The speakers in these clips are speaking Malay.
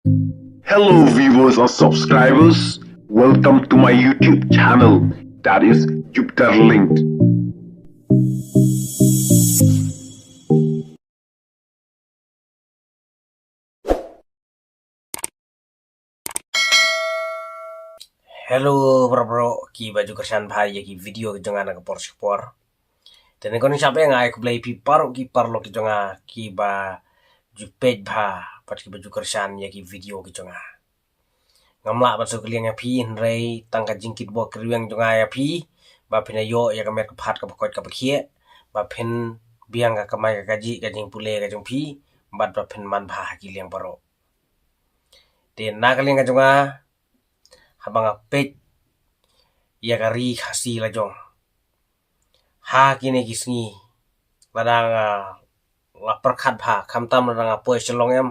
Hello, viewers or subscribers. Welcome to my YouTube channel, that is Jupiter Linked. Hello bro, ki baju kersan bhai ya ki video ki jonga na por spor. Tene kon siapa yang ai ku play pi paru ki parlo ki jonga ki ba ju page bha pat ki baju kersan ya ki video ki jonga. Ngamla ba so kliang ya pi rei tangka jingkit bo kriweng jonga ya pi ba pina yo ya ka met ka phat ka pakot ka pakhie ba phin biang ka kamai ka gaji ka jing pule ka jong pi bat ba phin man bha ki liang paro. Ten na ka liang ka jonga habang page ya kari khasi la jong ha kini kisngi ladang la perkhat bha khamtam ladang poi selong em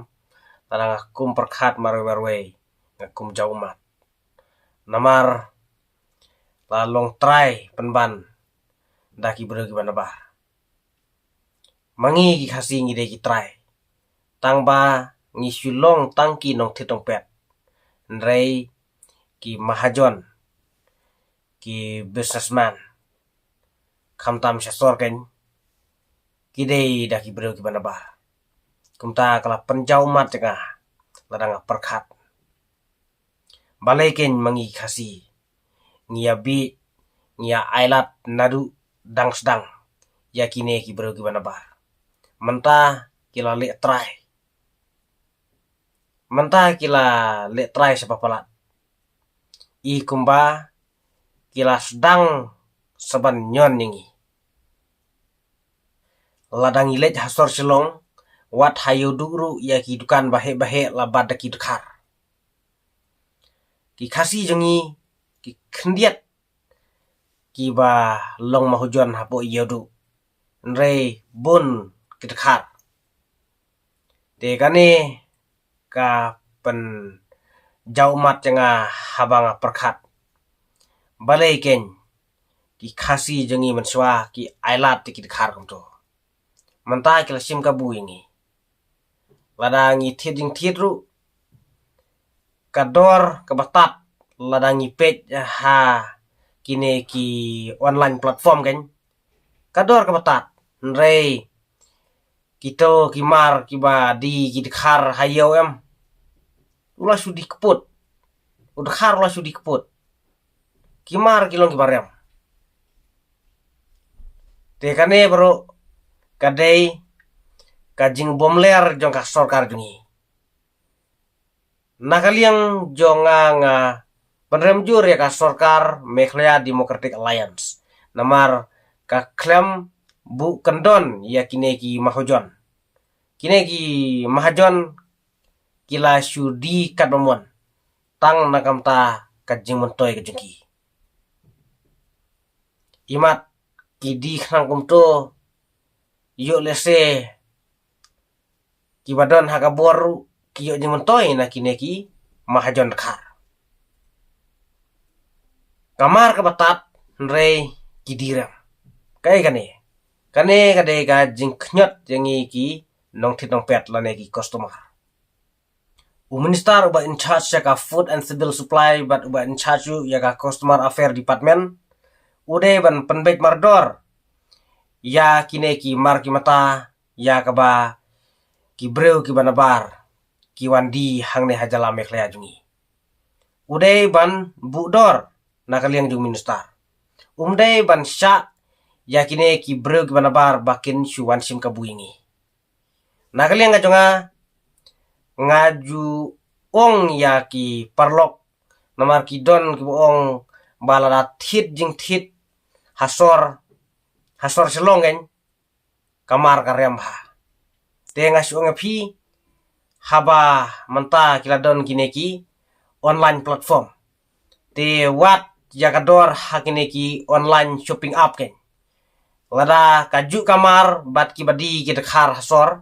ladang kum perkhat marwe ngakum jaumat namar la long try penban daki bro gimana bar mangi ki khasi ngi de ki try tang ba ngi sulong tangki nong thitong pet nrei ki mahajon ki businessman khamtam syasor kan kidei dah ki bro ki bana ba kumta kala penjau mat tengah ladang perkhat balekin mangi khasi ngia bi ngia ailat nadu dang sedang yakine ki bro ki bana ba menta kila le try sepapalat i kumba kila sedang saban nyon ningi ladang ilet hasor silong wat hayo duru ya ki dukan bahe labad ki dukar ki khasi jongi ki khendiat ki ba long mahujon hapo yodu nrei bun ki dukar te kane ka pen jaumat janga habang perkhat balai ken ki khasi jongi menswa ki ailat ki dukar kumto menta kila sim kabu ini ladangi tiding tidru kador kebatat ladangi page ha kine ki online platform kan kador kebatat nrei kito kimar kiba di kidkhar hayo em ula sudi keput udkhar ula sudi keput kimar kilong kibarem te kane bro kadai kajing bomler jong ka sorkar jungi nakaliang jonga penrem jur ya ka sorkar Meghalaya Democratic Alliance namar ka klem bu kendon ya kine ki mahajon kila sudi kadmon tang nakamta kajing montoy kajengki imat kidi khang kumto yo lese kibadon hagabor kiyo jimontoy na kineki mahajon khar kamar kabatat nrei kidiram kai kane kade ka jingknyot jangi ki nong thit nong pet lane ki customer Minister uba in charge ya ka food and civil supply but uba in charge ya ka customer affair department ude ban penbet mardor ya kine ki mar ki mata ya kaba ki breu ki banabar ki wandi hangne hajala Meghalaya jungi ude ban budor nakaliang jung minister umde ban sya ya kine ki breu ki banabar bakin syuan sim kabuingi nakaliang ngajonga ngaju ong ya ki parlok namar ki don ki ong balada thit jing thit hasor selong kan kamar karyam ha te ngasung phi haba menta kiladon kineki online platform te wat yakador hakineki online shopping app kan lada kaju kamar bat ki badi ki dekhar hasor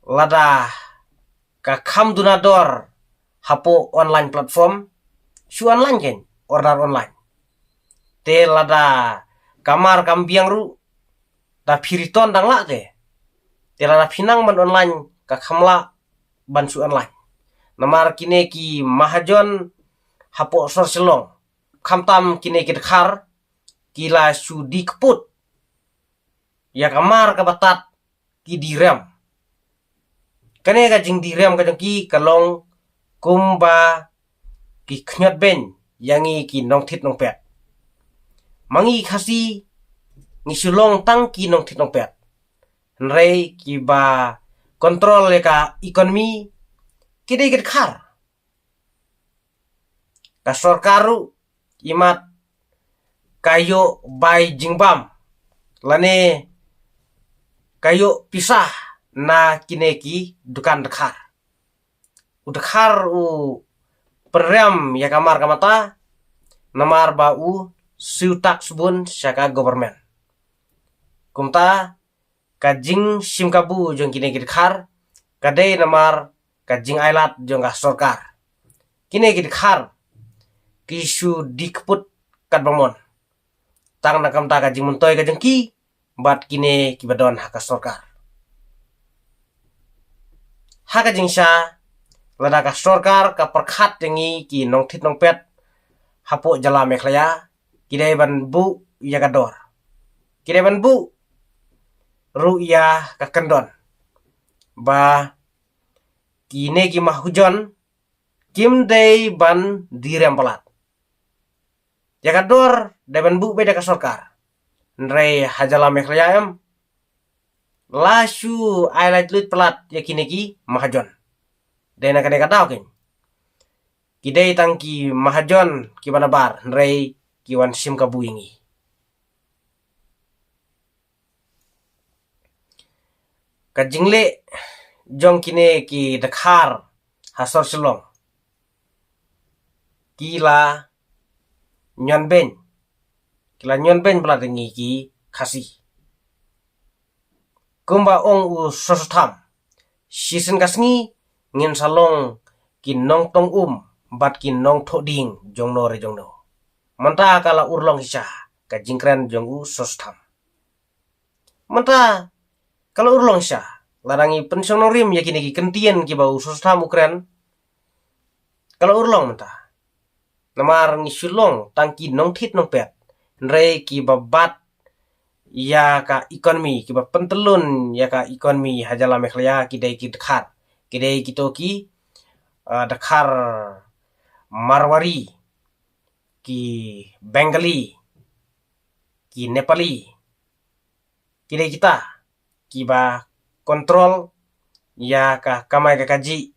lada ka kham dunador hapo online platform su online kan order online te lada kamar kambiang ru da piriton dang la te lada pinang ban online ka khamla ban su online namar kine ki mahajon hapo sor silong kamtam kine ki dekhar kila su dikput ya kamar kabatat ki direm kane ka jing direm ka jong ki kalong kumba ki knyat ben yangi ki nong tit nong pet mangi khasi ngi sulong tang ki nong tit nong pet nrei ki ba kontrol ya ka ekonomi kide git khar ka sorkaru imat kayo bai jingbam lane kayo pisah na kineki dukan dekhar udekhar u perem ya kamar kamata namar ba u siutak subun syaka government kumta kajing simkabu jong kineki dekhar kadai namar kajing ailat jong ka sorkar kineki dekhar kisu dikput kadbamon tang nakam ta kajing muntoy kajing ki bat kine kibadon haka sorkar haka jingsha lada ka sorkar ka perkhat yangi ki nong tit nong pet hapo jala meklaya kidai ban bu ya kador kidai ban bu ru ya ka kendon ba kine ki mahujon kim dei ban direm palat ya kador dai ban bu beda ka sorkar nrei hajala meklaya em lasu ailat lut pelat ya kineki mahajon dena kane kadau kin kidai tangki mahajon ki banabar nrei kiwan sim kabuingi kajingle jong kine ki dekhar hasor silong kila nyon ben pelat ngi ki khasi kumba ong u sosotam season kasngi ngin salong kin nong tong bat kin nong thoding jong no re jong no manta kala urlong hisha ka jingkren jong u sosotam manta kala urlong hisha larangi pensiong no rim yakini ki kentien ki bau sosotam ukren kala urlong manta namar ngi sulong tangki nong tit nong pet nrei ki babat ya ka ekonomi ki ba pentelun ya ka ekonomi hajala meklaya kidai ki dekhar kidai kitoki dekhar marwari ki bengali ki nepali kidai kita ki ba kontrol ya ka kamai ka kaji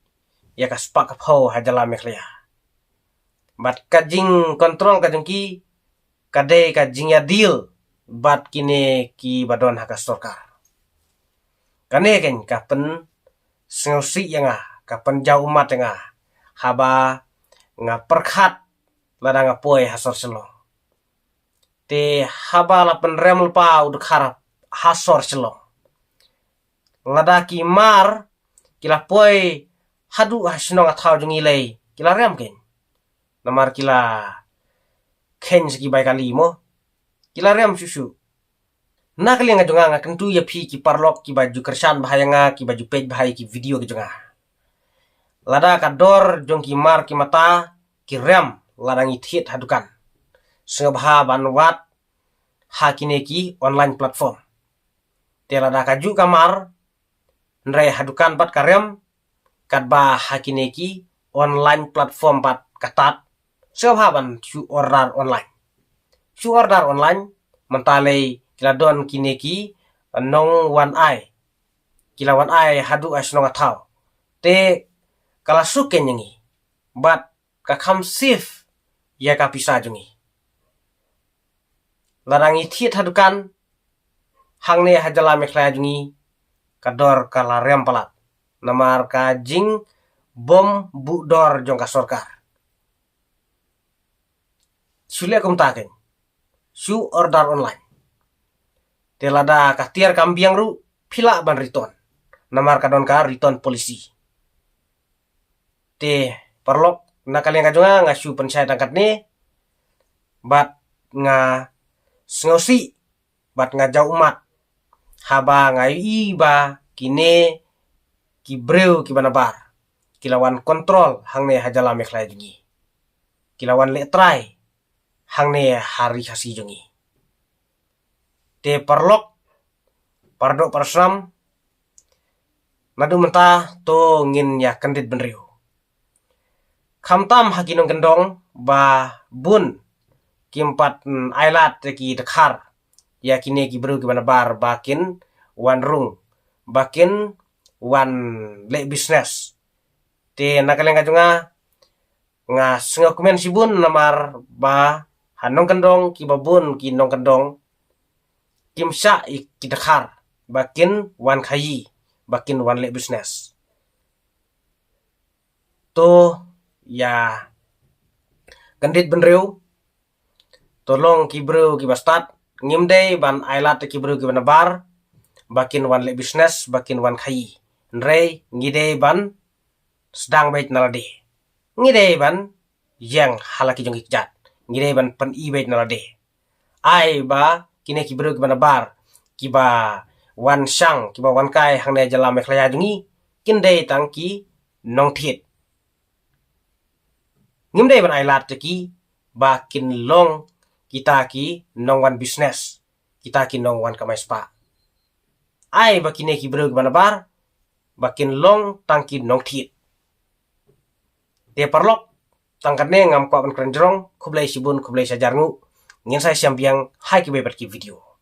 ya ka spak pho hajala meklaya bat kajing kontrol kajing ki kadai kajing ya deal bat kine ki badon haka sorkar kane ken kapen sengosi yanga kapen jau umat yanga haba nga perkhat lada nga poe hasor silong te haba la pen remel pa uduk harap hasor silong lada ki mar kila poe hadu hasinong athau jung ilay kila rem ken namar kila ken segi bai kali mo kila rem susu nakali nga jonga nga kentu ya pi ki parlok ki baju kersan bahaya nga ki baju page bahaya ki video ki jonga lada ka dor jong ki mar ki mata ki rem lada ngithit hadukan sebha banwat hakine ki online platform te lada ka ju kamar nrei hadukan pat karem kadba hakine ki online platform pat katat sebha ban su order online mentalei kila don kineki nong one eye kila one eye hadu asnong athau te kala suken yangi bat ka kham sif ya ka pisa jungi larangi thiet hadukan hangne hajala meklaya jungi kador kala rem palat namar ka jing bom bu dor jong ka sorkar sule kum taken su order online telada kahtiar kambiang ru pila ban riton namar kadon ka riton polisi te perlok nakaliang kajonga nga su pensai tangkat ni bat nga sengosi bat nga jau umat haba nga iba kine ki breu ki banabar kilawan kontrol hangne hajala meklaya jungi. Kilawan le try hangne hari hasi jungi. Te parlok pardo parsam nadu mentah to ngin ya kendit benriu. Kamtam hakinong gendong ba bun kimpat ailat ki dekhar ya kini ki beru ki bar bakin wan rung bakin wan le business te nakaleng kajunga nga senga kumen sibun namar ba hanong gendong ki babun ki nong gendong kimsa ki dekhar bakin wan khayi bakin wan le business to ya kendit benriu tolong kibru ki bastat ngimdei ban ailat kibru ki bar bakin wan le business bakin wan khayi nrei ngidei ban sedang bait nalade ngidei ban yang halaki jong ikjat ngidei ban pen i bait nalade ai ba kine kibru ki bar kiba wan sang kiba wan kai hangne jala meklaya jungi kindei tangki nong thit ngimdei ban ailat ki bakin long kita ki nong wan business kita ki nong wan kamai spa ai bakine ki bro bar bakin long tangki nong thit te parlok tangkane ngam ko ban krenjrong kublai sibun kublai sajarngu ngin sai sambiang hai ki bebat ki video